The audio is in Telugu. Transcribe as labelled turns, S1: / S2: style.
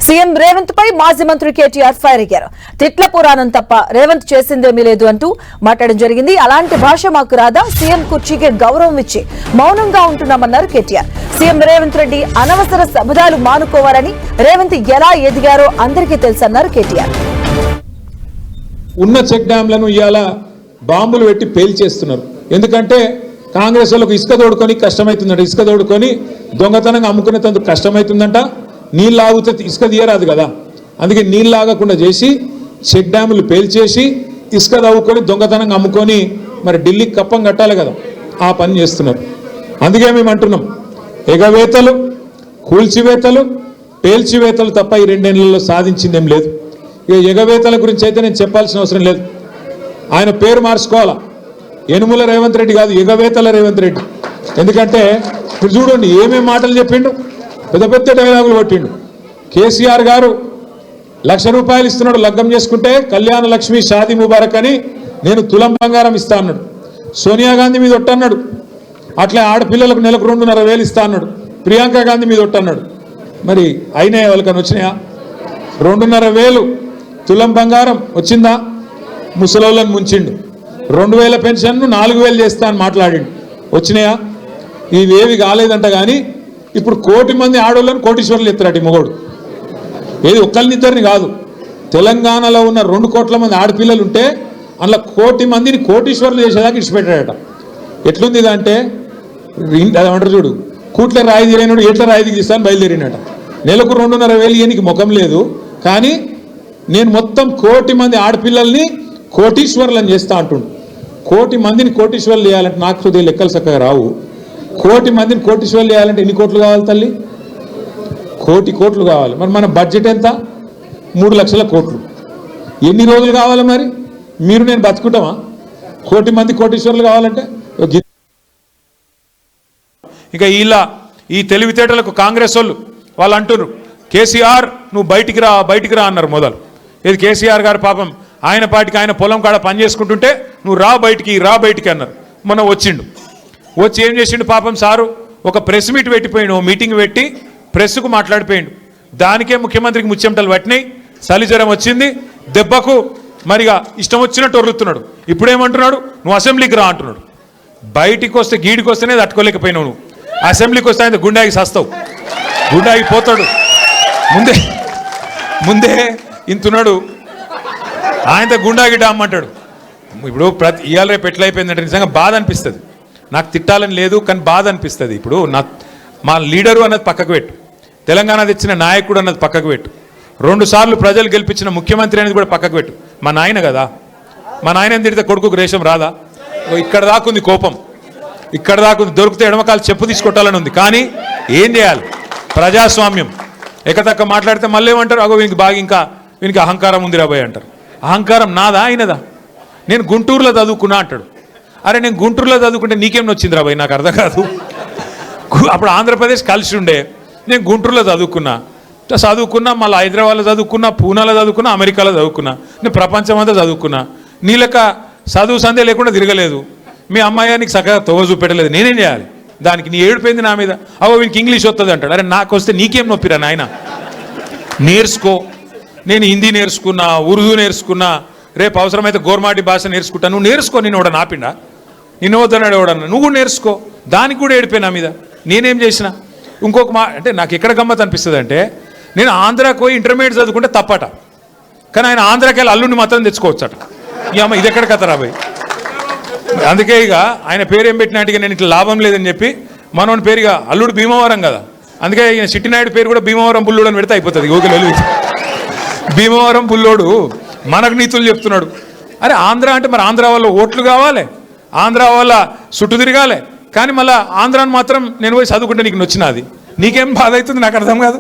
S1: సీఎం రేవంత్ పై మాజీ మంత్రి కేటీఆర్ ఫైర్ అయ్యారు. తిట్ల పురాణం తప్ప రేవంత్ చేసిందేమీ లేదు అంటూ మాట్లాడడం జరిగింది. అలాంటి భాష మాకు రాదా? సీఎం కుర్చీకి గౌరవం ఇచ్చి మౌనంగా ఉంటున్నామన్నారు కేటీఆర్. సీఎం రేవంత్ రెడ్డి అనవసర శబ్దాలు మానుకోవాలని, రేవంత్ ఎలా ఎదిగారో అందరికీ తెలుసన్నారు కేటీఆర్.
S2: ఉన్న చెక్ డ్యాంలను ఇవాళ బాంబులు పెట్టి పేల్చేస్తున్నారు. ఎందుకంటే కాంగ్రెస్ వాళ్ళకు ఇసుక తోడుకొని కష్టమవుతుందంట, ఇసుక తోడుకొని దొంగతనంగా అమ్ముకునేందుకు కష్టమవుతుందంట. నీళ్ళు ఆగితే ఇసుక తీయరాదు కదా, అందుకే నీళ్ళు ఆగకుండా చేసి చెక్ డ్యాములు పేల్చేసి ఇసుక తవ్వుకొని దొంగతనంగా అమ్ముకొని మరి ఢిల్లీకి కప్పం కట్టాలి కదా, ఆ పని చేస్తున్నారు. అందుకే మేము అంటున్నాం, ఎగవేతలు, కూల్చివేతలు, పేల్చివేతలు తప్ప ఈ 2 నెలల్లో సాధించిందేం లేదు. ఇక ఎగవేతల గురించి అయితే నేను చెప్పాల్సిన అవసరం లేదు. ఆయన పేరు మార్చుకోవాలా, యనుమల రేవంత్ రెడ్డి కాదు, ఎగవేతల రేవంత్ రెడ్డి. ఎందుకంటే మీరు చూడండి ఏమేమి మాటలు చెప్పిండు, పెద్ద పెద్ద డైలాగులు కొట్టిండు. కేసీఆర్ గారు 1,00,000 రూపాయలు ఇస్తున్నాడు లగ్గం చేసుకుంటే, కళ్యాణ లక్ష్మి షాదీ ముబారక్ అని నేను తులం బంగారం ఇస్తా అన్నాడు. సోనియా గాంధీ మీద ఒట్టన్నాడు. అట్లా ఆడపిల్లలకు నెలకు 2,500,000 ఇస్తా అన్నాడు. ప్రియాంక గాంధీ మీద ఒట్టన్నాడు. మరి అయినా వాళ్ళకని వచ్చినాయా? 2,500,000 తులం బంగారం వచ్చిందా? ముసలోళ్ళని ముంచిండు. 2,000 పెన్షన్ను 4,000 చేస్తా అని మాట్లాడిండు. వచ్చినాయా? ఇవేవి కాలేదంట. కానీ ఇప్పుడు 1,00,000 మంది ఆడోళ్ళని కోటీశ్వర్లు ఎత్తారట ఈ మొగోడు. ఏది ఒక్కరినిద్దరిని కాదు, తెలంగాణలో ఉన్న 2 కోట్ల మంది ఆడపిల్లలు ఉంటే అందులో 1,00,000 మందిని కోటీశ్వర్లు చేసేదాకా ఇచ్చిపెట్టాడట. ఎట్లుంది ఇదంటే అదేమంటారు చూడు, కూట్ల రాయి తీరైనడు ఎట్ల రాయి తీస్తాను బయలుదేరినట. నెలకు 2,500,000 ఇయనికి ముఖం లేదు. కానీ నేను మొత్తం 1,00,000 మంది ఆడపిల్లల్ని కోటీశ్వర్లను చేస్తా అంటుండు. 1,00,000 మందిని కోటీశ్వర్లు చేయాలంటే నాకు కొద్దిగా లెక్కలు చక్కగా రావు. 1,00,000 మందిని కోటీశ్వర్లు చేయాలంటే ఎన్ని కోట్లు కావాలి తల్లి? 1,00,000 కోట్లు కావాలి. మరి మన బడ్జెట్ ఎంత? 3,00,000 కోట్లు. ఎన్ని రోజులు కావాలి? మరి మీరు నేను బతుకుంటామా 1,00,000 మంది కోటీశ్వర్లు కావాలంటే? ఇక ఇలా ఈ తెలివితేటలకు కాంగ్రెస్ వాళ్ళు అంటున్నారు, కేసీఆర్ నువ్వు బయటికి రా అన్నారు మొదలు. ఇది కేసీఆర్ గారు పాపం ఆయన పాటికి ఆయన పొలం కాడ పని చేసుకుంటుంటే నువ్వు రా బయటికి అన్నారు. మొన్న వచ్చిండు. వచ్చి ఏం చేసిండు పాపం సారు, ఒక ప్రెస్ మీట్ పెట్టిపోయిండు, మీటింగ్ పెట్టి ప్రెస్కు మాట్లాడిపోయిండు. దానికే ముఖ్యమంత్రికి ముచ్చెమటలు పట్టినాయి, చలిజ్వరం వచ్చింది, దెబ్బకు మరిగా ఇష్టం వచ్చినట్టు ఒర్రుతున్నాడు. ఇప్పుడేమంటున్నాడు, నువ్వు అసెంబ్లీకి రా అంటున్నాడు. బయటికి వస్తే గీడికి వస్తేనే తట్టుకోలేకపోయినావు నువ్వు, అసెంబ్లీకి వస్తే ఆయన గుండాకి సస్తావు, గుండాకి పోతాడు. ముందే ఇంతున్నాడు, ఆయనతో గుండాకి డామ్మంటాడు. ఇప్పుడు ఇవాళ రేపు ఎట్లయిపోయిందంటే నిజంగా బాధ అనిపిస్తుంది. నాకు తిట్టాలని లేదు, కానీ బాధ అనిపిస్తుంది. ఇప్పుడు మా లీడరు అన్నది పక్కకు పెట్టు, తెలంగాణ తెచ్చిన నాయకుడు అన్నది పక్కకు పెట్టు, 2 సార్లు ప్రజలు గెలిపించిన ముఖ్యమంత్రి అనేది కూడా పక్కకు పెట్టు. మా నాయన కదా, మా నాయన తిడితే కొడుకుకు రేషం రాదా? ఇక్కడ దాకుంది కోపం, ఇక్కడ దాకుంది. దొరికితే ఎడమకాలు చెప్పు తీసుకొట్టాలని ఉంది. కానీ ఏం చేయాలి? ప్రజాస్వామ్యం. ఎక్కతక్క మాట్లాడితే మళ్ళీ ఏమంటారు, అగో వీనికి బాగా ఇంకా వీనికి అహంకారం ఉంది రాబోయ్ అంటారు. అహంకారం నాదా ఆయనదా? నేను గుంటూరులో చదువుకున్నా అంటాడు. అరే నేను గుంటూరులో చదువుకుంటే నీకేం వచ్చింది రాబోయ్? నాకు అర్థం కాదు. అప్పుడు ఆంధ్రప్రదేశ్ కలిసి ఉండే, నేను గుంటూరులో చదువుకున్నా, మళ్ళీ హైదరాబాద్లో చదువుకున్నా, పూనాలో చదువుకున్నా, అమెరికాలో చదువుకున్నా, నేను ప్రపంచం అంతా చదువుకున్నా. నీ లెక్క చదువు సందే లేకుండా తిరగలేదు. మీ అమ్మాయి నీకు చక్కగా తోవ చూపెట్టలేదు, నేనేం చేయాలి? దానికి నీ ఏడిపోయింది నా మీద. అవో వీనికి ఇంగ్లీష్ వస్తుంది అంటాడు. అరే నాకు వస్తే నీకేం నొప్పిరా నాయన? నేర్చుకో. నేను హిందీ నేర్చుకున్నా, ఉర్దూ నేర్చుకున్నా, రేపు అవసరమైతే గోర్మాటి భాష నేర్చుకుంటా. నువ్వు నేర్చుకో. నేను ఎవడ నాపిండా? నిన్ను వద్దన్నాడు ఎవడన్నా? నువ్వు నేర్చుకో. దానికి కూడా ఏడిపోయి నా మీద. నేనేం చేసిన? ఇంకొక అంటే నాకు ఎక్కడ గమ్మత్ అనిపిస్తుంది అంటే, నేను ఆంధ్రాకి పోయి ఇంటర్మీడియట్ చదువుకుంటే తప్పట, కానీ ఆయన ఆంధ్రాకి వెళ్ళి అల్లుడిని మాత్రం తెచ్చుకోవచ్చట. ఈ అమ్మ ఇది ఎక్కడ కథ రాబోయ్? అందుకే ఇక ఆయన పేరు ఏం పెట్టినట్టుగా నేను ఇట్లా లాభం లేదని చెప్పి మనోని పేరుగా అల్లుడు భీమవరం కదా, అందుకే ఈయన చిట్టినాయుడు పేరు కూడా భీమవరం బుల్లోడు అని పెడితే అయిపోతుంది. ఓకే, భీమవరం బుల్లోడు మనకు నీతులు చెప్తున్నాడు. అరే ఆంధ్ర అంటే మరి ఆంధ్ర వాళ్ళ ఓట్లు కావాలి, ఆంధ్ర వాళ్ళ చుట్టూ తిరగాలి. కానీ మళ్ళీ ఆంధ్రాని మాత్రం నేను పోయి చదువుకుంటే నీకు నచ్చినది, నీకేం బాధ అవుతుంది? నాకు అర్థం కాదు.